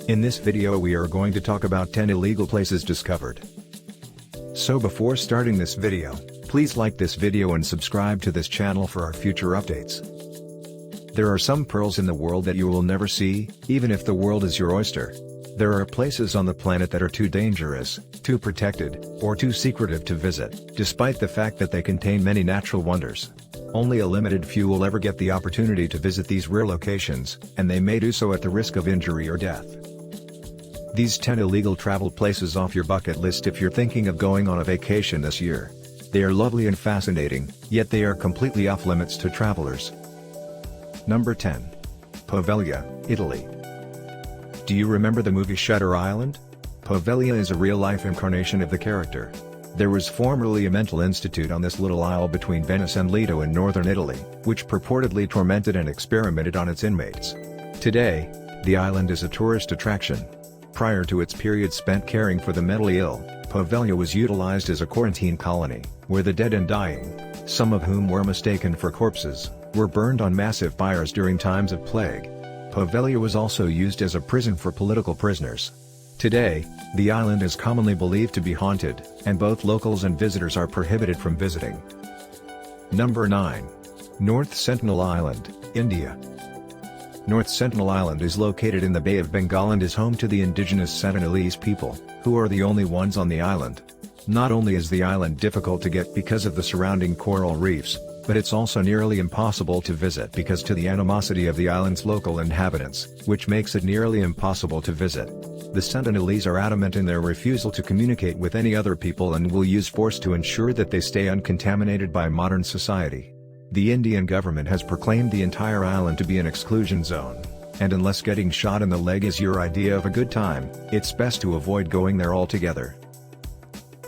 In this video we are going to talk about 10 illegal places discovered. So before starting this video, please like this video and subscribe to this channel for our future updates. There are some pearls in the world that you will never see, even if the world is your oyster. There are places on the planet that are too dangerous, too protected, or too secretive to visit, despite the fact that they contain many natural wonders. Only a limited few will ever get the opportunity to visit these rare locations, and they may do so at the risk of injury or death. These 10 illegal travel places off your bucket list if you're thinking of going on a vacation this year. They are lovely and fascinating, yet they are completely off limits to travelers. Number 10. Pavelia, Italy. Do you remember the movie Shutter Island? Pavelia is a real-life incarnation of the character. There was formerly a mental institute on this little isle between Venice and Lido in northern Italy, which purportedly tormented and experimented on its inmates. Today, the island is a tourist attraction. Prior to its period spent caring for the mentally ill, Pavelia was utilized as a quarantine colony, where the dead and dying, some of whom were mistaken for corpses, were burned on massive fires during times of plague. Pavelia was also used as a prison for political prisoners. Today, the island is commonly believed to be haunted, and both locals and visitors are prohibited from visiting. Number 9. North Sentinel Island, India. North Sentinel Island is located in the Bay of Bengal and is home to the indigenous Sentinelese people, who are the only ones on the island. Not only is the island difficult to get because of the surrounding coral reefs, but it's also nearly impossible to visit because to the animosity of the island's local inhabitants, which makes it nearly impossible to visit. The Sentinelese are adamant in their refusal to communicate with any other people and will use force to ensure that they stay uncontaminated by modern society. The Indian government has proclaimed the entire island to be an exclusion zone, and unless getting shot in the leg is your idea of a good time, it's best to avoid going there altogether.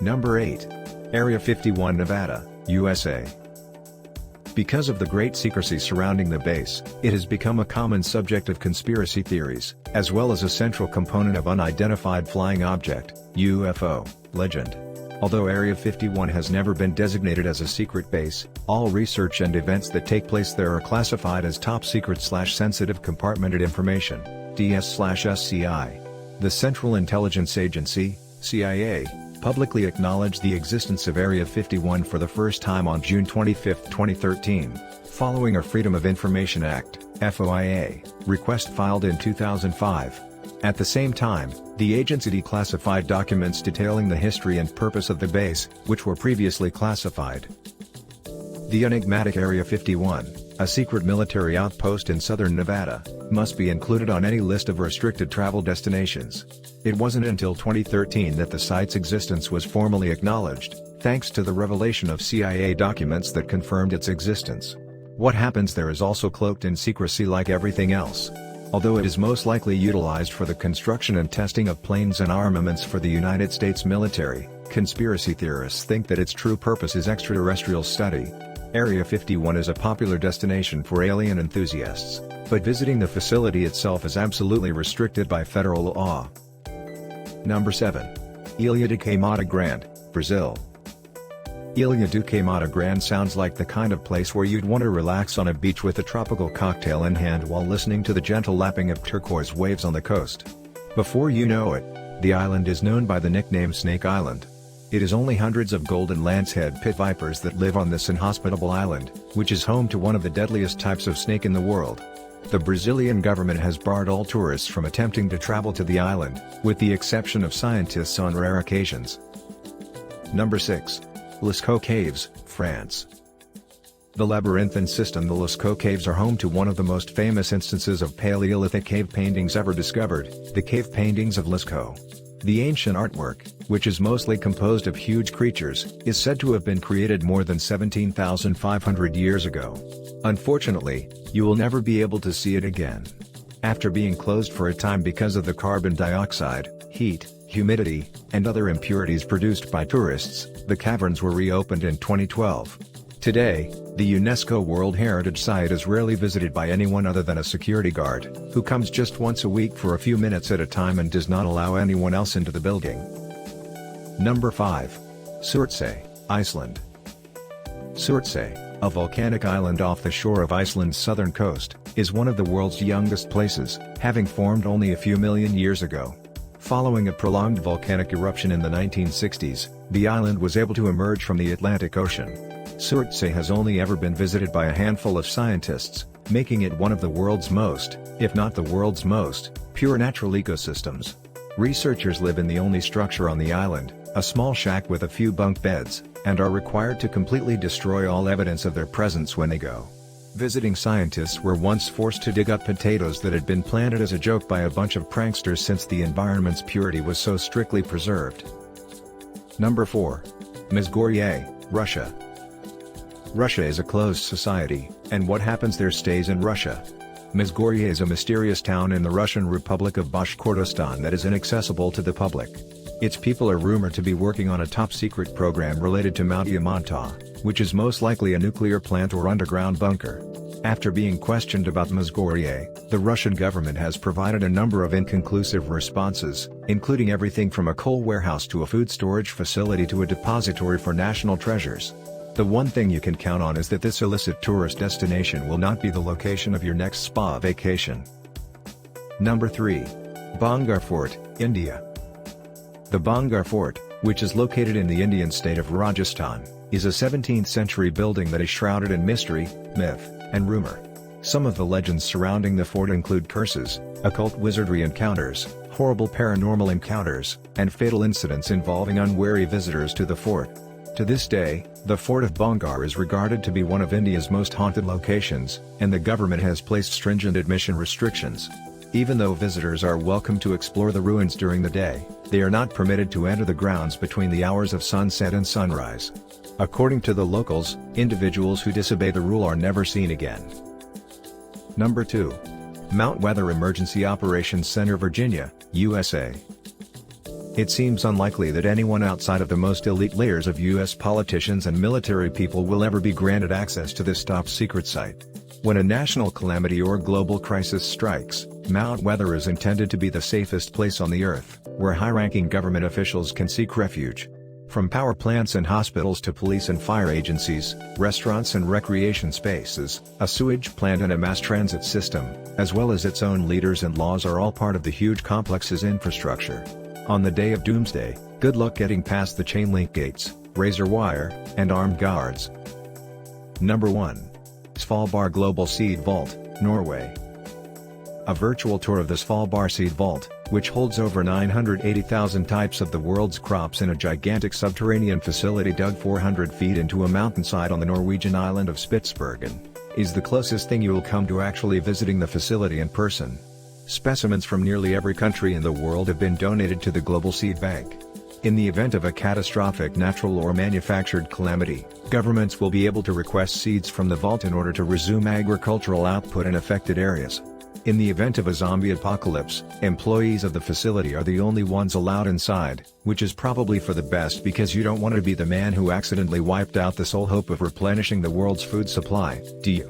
Number 8. Area 51, Nevada, USA. Because of the great secrecy surrounding the base, it has become a common subject of conspiracy theories, as well as a central component of unidentified flying object, UFO, legend. Although Area 51 has never been designated as a secret base, all research and events that take place there are classified as top secret/sensitive compartmented information, DS/SCI. The Central Intelligence Agency, CIA, publicly acknowledged the existence of Area 51 for the first time on June 25, 2013, following a Freedom of Information Act, FOIA, request filed in 2005. At the same time, the agency declassified documents detailing the history and purpose of the base, which were previously classified. The Enigmatic Area 51, a secret military outpost in southern Nevada, must be included on any list of restricted travel destinations. It wasn't until 2013 that the site's existence was formally acknowledged, thanks to the revelation of CIA documents that confirmed its existence. What happens there is also cloaked in secrecy like everything else. Although it is most likely utilized for the construction and testing of planes and armaments for the United States military, conspiracy theorists think that its true purpose is extraterrestrial study. Area 51 is a popular destination for alien enthusiasts, but visiting the facility itself is absolutely restricted by federal law. Number 7. Ilia de Caymata Grande, Brazil. Ilia de Caymata Grande sounds like the kind of place where you'd want to relax on a beach with a tropical cocktail in hand while listening to the gentle lapping of turquoise waves on the coast. Before you know it, the island is known by the nickname Snake Island. It is only hundreds of golden lancehead pit vipers that live on this inhospitable island, which is home to one of the deadliest types of snake in the world. The Brazilian government has barred all tourists from attempting to travel to the island, with the exception of scientists on rare occasions. Number 6. Lisco Caves, France. The labyrinthine system, the Lisco Caves, are home to one of the most famous instances of Paleolithic cave paintings ever discovered, the cave paintings of Lisco. The ancient artwork, which is mostly composed of huge creatures, is said to have been created more than 17,500 years ago. Unfortunately, you will never be able to see it again. After being closed for a time because of the carbon dioxide, heat, humidity, and other impurities produced by tourists, the caverns were reopened in 2012. Today, the UNESCO World Heritage Site is rarely visited by anyone other than a security guard, who comes just once a week for a few minutes at a time and does not allow anyone else into the building. Number 5. Surtsey, Iceland. Surtsey, a volcanic island off the shore of Iceland's southern coast, is one of the world's youngest places, having formed only a few million years ago. Following a prolonged volcanic eruption in the 1960s, the island was able to emerge from the Atlantic Ocean. Surtsey has only ever been visited by a handful of scientists, making it one of the world's most, if not the world's most, pure natural ecosystems. Researchers live in the only structure on the island, a small shack with a few bunk beds, and are required to completely destroy all evidence of their presence when they go. Visiting scientists were once forced to dig up potatoes that had been planted as a joke by a bunch of pranksters since the environment's purity was so strictly preserved. Number 4. Gori, Russia. Russia is a closed society, and what happens there stays in Russia. Gori is a mysterious town in the Russian Republic of Bashkortostan that is inaccessible to the public. Its people are rumored to be working on a top-secret program related to Mount Yamanta, which is most likely a nuclear plant or underground bunker. After being questioned about Gori, the Russian government has provided a number of inconclusive responses, including everything from a coal warehouse to a food storage facility to a depository for national treasures. The one thing you can count on is that this illicit tourist destination will not be the location of your next spa vacation. Number 3. Bangar Fort, India. The Bangar Fort, which is located in the Indian state of Rajasthan, is a 17th century building that is shrouded in mystery, myth, and rumor. Some of the legends surrounding the fort include curses, occult wizardry encounters, horrible paranormal encounters, and fatal incidents involving unwary visitors to the fort. To this day, the Fort of Bangar is regarded to be one of India's most haunted locations, and the government has placed stringent admission restrictions. Even though visitors are welcome to explore the ruins during the day, they are not permitted to enter the grounds between the hours of sunset and sunrise. According to the locals, individuals who disobey the rule are never seen again. Number 2. Mount Weather Emergency Operations Center, Virginia, USA. It seems unlikely that anyone outside of the most elite layers of U.S. politicians and military people will ever be granted access to this top-secret site. When a national calamity or global crisis strikes, Mount Weather is intended to be the safest place on the Earth, where high-ranking government officials can seek refuge. From power plants and hospitals to police and fire agencies, restaurants and recreation spaces, a sewage plant and a mass transit system, as well as its own leaders and laws are all part of the huge complex's infrastructure. On the day of doomsday, good luck getting past the chain-link gates, razor wire, and armed guards. Number 1. Svalbard Global Seed Vault, Norway. A virtual tour of the Svalbard Seed Vault, which holds over 980,000 types of the world's crops in a gigantic subterranean facility dug 400 feet into a mountainside on the Norwegian island of Spitsbergen, is the closest thing you will come to actually visiting the facility in person. Specimens from nearly every country in the world have been donated to the Global Seed Bank. In the event of a catastrophic natural or manufactured calamity, governments will be able to request seeds from the vault in order to resume agricultural output in affected areas. In the event of a zombie apocalypse, employees of the facility are the only ones allowed inside, which is probably for the best because you don't want to be the man who accidentally wiped out the sole hope of replenishing the world's food supply, do you?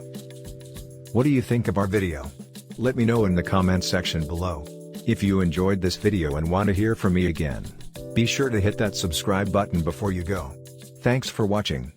What do you think of our video? Let me know in the comments section below. If you enjoyed this video and want to hear from me again, be sure to hit that subscribe button before you go. Thanks for watching.